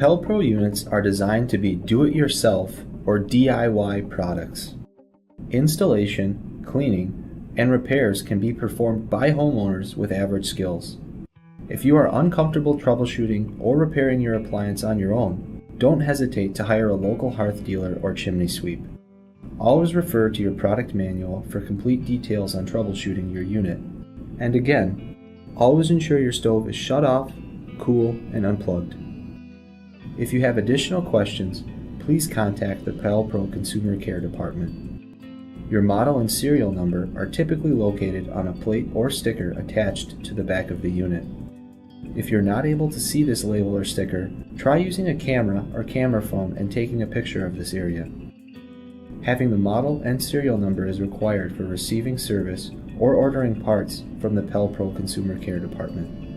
PelPro units are designed to be do-it-yourself or DIY products. Installation, cleaning, and repairs can be performed by homeowners with average skills. If you are uncomfortable troubleshooting or repairing your appliance on your own, don't hesitate to hire a local hearth dealer or chimney sweep. Always refer to your product manual for complete details on troubleshooting your unit. And again, always ensure your stove is shut off, cool, and unplugged. If you have additional questions, please contact the PelPro Consumer Care Department. Your model and serial number are typically located on a plate or sticker attached to the back of the unit. If you're not able to see this label or sticker, try using a camera or camera phone and taking a picture of this area. Having the model and serial number is required for receiving service or ordering parts from the PelPro Consumer Care Department.